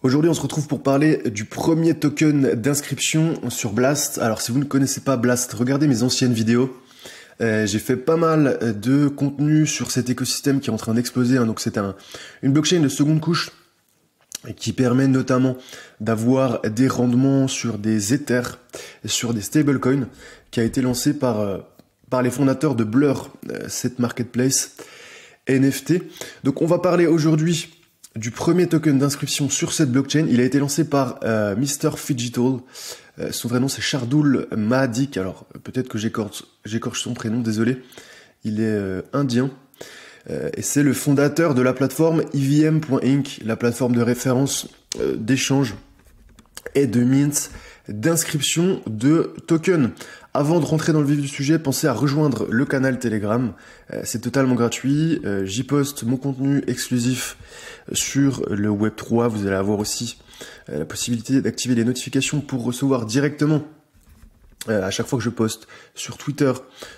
Aujourd'hui, on se retrouve pour parler du premier token d'inscription sur Blast. Alors, si vous ne connaissez pas Blast, regardez mes anciennes vidéos. J'ai fait pas mal de contenu sur cet écosystème qui est en train d'exploser. Donc, c'est une blockchain de seconde couche qui permet notamment d'avoir des rendements sur des Ethers, sur des stablecoins, qui a été lancé par les fondateurs de Blur, cette marketplace NFT. Donc, on va parler aujourd'hui du premier token d'inscription sur cette blockchain. Il a été lancé par Mr. Phygital. Son vrai nom c'est Shardul Mahadik. Alors peut-être que j'écorche son prénom, désolé. Il est indien. Et c'est le fondateur de la plateforme EVM.inc, la plateforme de référence d'échange et de mint d'inscription de tokens. Avant de rentrer dans le vif du sujet, pensez à rejoindre le canal Telegram. C'est totalement gratuit. J'y poste mon contenu exclusif sur le Web3. Vous allez avoir aussi la possibilité d'activer les notifications pour recevoir directement à chaque fois que je poste sur Twitter,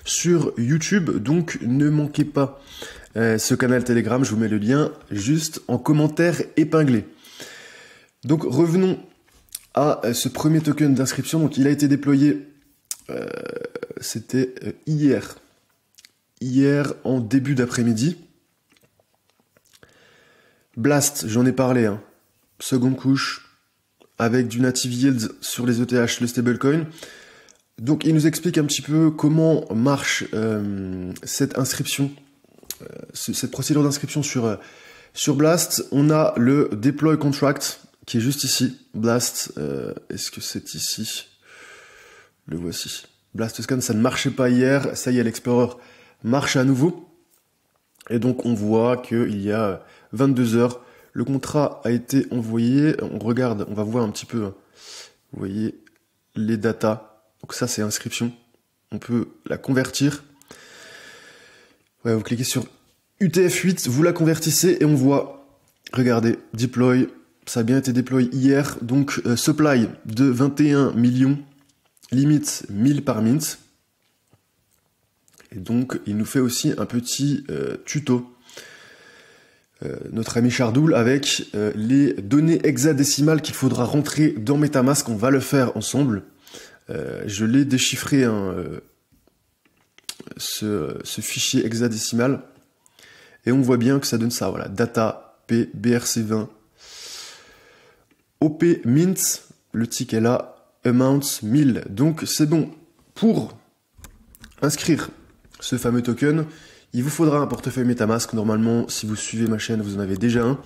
sur YouTube. Donc ne manquez pas ce canal Telegram. Je vous mets le lien juste en commentaire épinglé. Donc revenons à ce premier token d'inscription. Donc il a été déployé, c'était hier en début d'après-midi. Blast, j'en ai parlé, seconde couche, avec du native yield sur les ETH, le stablecoin. Donc il nous explique un petit peu comment marche cette inscription, cette procédure d'inscription sur Blast. On a le deploy contract qui est juste ici. Blast, est-ce que c'est ici? Le voici. Blast Scan, ça ne marchait pas hier. Ça y est, l'Explorer marche à nouveau. Et donc, on voit qu'il y a 22 heures, le contrat a été envoyé. On regarde, on va voir un petit peu. Vous voyez les datas. Donc ça, c'est inscription. On peut la convertir. Ouais, vous cliquez sur UTF-8, vous la convertissez et on voit, regardez, deploy. Ça a bien été déployé hier. Donc, supply de 21 millions. Limite 1000 par mint. Et donc, il nous fait aussi un petit tuto. Notre ami Shardul avec les données hexadécimales qu'il faudra rentrer dans MetaMask. On va le faire ensemble. Je l'ai déchiffré, ce fichier hexadécimal. Et on voit bien que ça donne ça. Voilà, data P BRC20 OP mint. Le ticket là. Amount 1000. Donc c'est bon. Pour inscrire ce fameux token, il vous faudra un portefeuille MetaMask. Normalement, si vous suivez ma chaîne, vous en avez déjà un.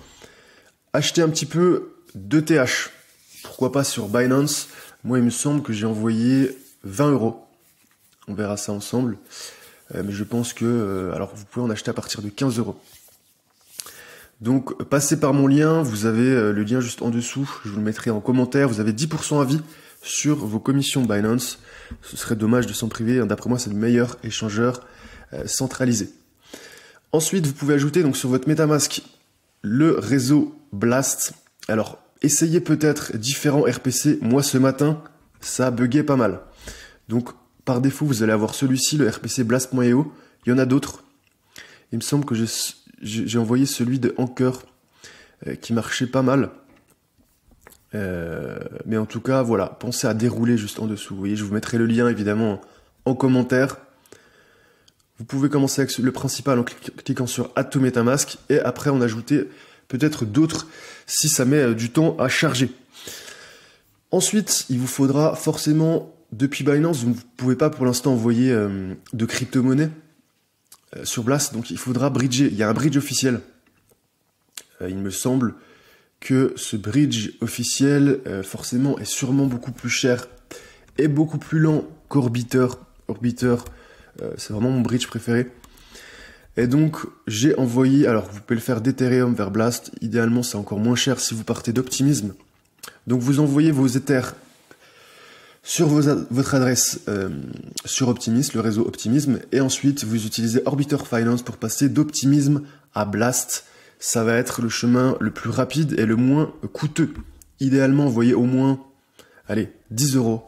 Achetez un petit peu d'ETH. Pourquoi pas sur Binance. Moi, il me semble que j'ai envoyé 20 €. On verra ça ensemble. Mais je pense que... alors, vous pouvez en acheter à partir de 15 €. Donc, passez par mon lien. Vous avez le lien juste en dessous. Je vous le mettrai en commentaire. Vous avez 10% à vie sur vos commissions Binance. Ce serait dommage de s'en priver. D'après moi, c'est le meilleur échangeur centralisé. Ensuite, vous pouvez ajouter donc sur votre MetaMask le réseau Blast. Alors, essayez peut-être différents RPC. Moi, ce matin, ça a bugué pas mal. Donc, par défaut, vous allez avoir celui-ci, le RPC Blast.io. Il y en a d'autres. Il me semble que j'ai envoyé celui de Anchor qui marchait pas mal. Mais en tout cas, voilà, pensez à dérouler juste en dessous. Vous voyez, je vous mettrai le lien évidemment en commentaire. Vous pouvez commencer avec le principal en cliquant sur Add to MetaMask et après en ajouter peut-être d'autres si ça met du temps à charger. Ensuite, il vous faudra forcément, depuis Binance, vous ne pouvez pas pour l'instant envoyer de crypto-monnaie sur Blast, donc il faudra bridger. Il y a un bridge officiel. Il me semble que ce bridge officiel, forcément, est sûrement beaucoup plus cher et beaucoup plus lent qu'Orbiter. Orbiter, c'est vraiment mon bridge préféré. Et donc, j'ai envoyé, alors vous pouvez le faire d'Ethereum vers Blast. Idéalement, c'est encore moins cher si vous partez d'Optimism. Donc, vous envoyez vos Ethers sur votre adresse sur Optimism, le réseau Optimism. Et ensuite, vous utilisez Orbiter Finance pour passer d'Optimism à Blast. Ça va être le chemin le plus rapide et le moins coûteux. Idéalement, envoyez au moins, allez, 10 €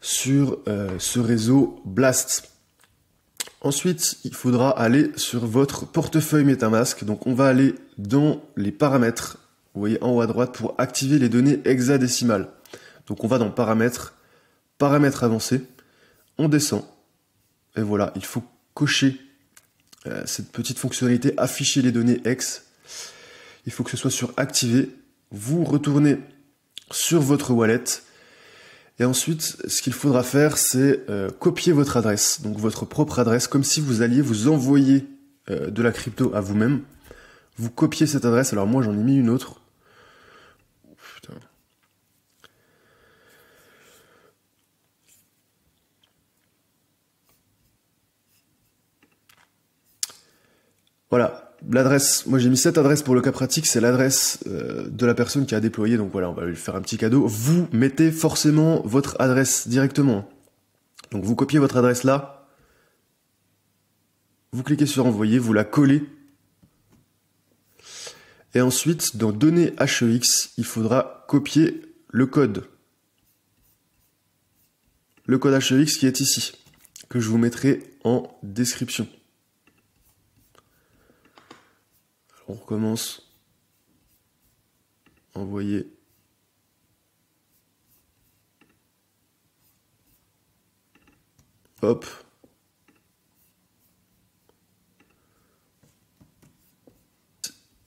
sur ce réseau Blast. Ensuite, il faudra aller sur votre portefeuille MetaMask. Donc, on va aller dans les paramètres vous voyez en haut à droite, pour activer les données hexadécimales. Donc on va dans paramètres, paramètres avancés, on descend, et voilà, il faut cocher cette petite fonctionnalité, afficher les données hex. Il faut que ce soit sur activer, vous retournez sur votre wallet, et ensuite, ce qu'il faudra faire, c'est copier votre adresse, donc votre propre adresse, comme si vous alliez vous envoyer de la crypto à vous-même. Vous copiez cette adresse, alors moi j'en ai mis une autre. Putain. Voilà, l'adresse, moi j'ai mis cette adresse pour le cas pratique, c'est l'adresse de la personne qui a déployé, donc voilà, on va lui faire un petit cadeau. Vous mettez forcément votre adresse directement. Donc vous copiez votre adresse là, vous cliquez sur envoyer, vous la collez, et ensuite dans données HEX, il faudra copier le code. Le code HEX qui est ici, que je vous mettrai en description. On recommence. Envoyer. Hop.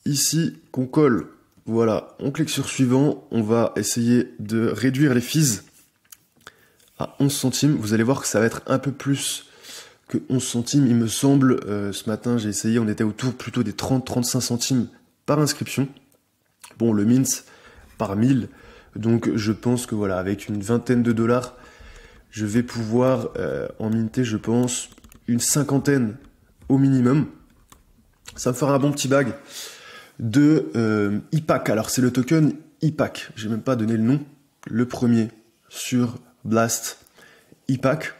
Ici, qu'on colle. Voilà, on clique sur suivant. On va essayer de réduire les fees à 11 centimes. Vous allez voir que ça va être un peu plus que 11 centimes, il me semble. Ce matin, j'ai essayé, on était autour plutôt des 30-35 centimes par inscription. Bon, le mint par 1000. Donc, je pense que voilà, avec une vingtaine de dollars, je vais pouvoir en minter, je pense, une cinquantaine au minimum. Ça me fera un bon petit bag de IPAC. Alors, c'est le token IPAC. J'ai même pas donné le nom. Le premier sur Blast IPAC.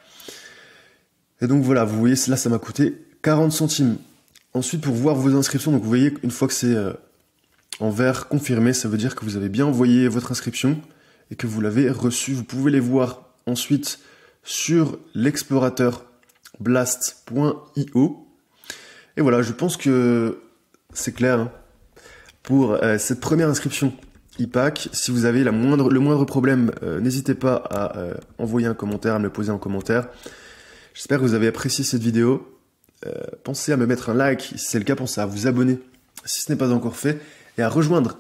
Et donc voilà, vous voyez, là ça m'a coûté 40 centimes. Ensuite, pour voir vos inscriptions, donc vous voyez, une fois que c'est en vert confirmé, ça veut dire que vous avez bien envoyé votre inscription et que vous l'avez reçue. Vous pouvez les voir ensuite sur l'explorateur blast.io. Et voilà, je pense que c'est clair hein, pour cette première inscription IPAC. Si vous avez le moindre problème, n'hésitez pas à envoyer un commentaire, à me le poser en commentaire. J'espère que vous avez apprécié cette vidéo. Pensez à me mettre un like si c'est le cas, pensez à vous abonner si ce n'est pas encore fait et à rejoindre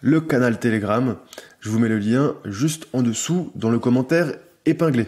le canal Telegram. Je vous mets le lien juste en dessous dans le commentaire épinglé.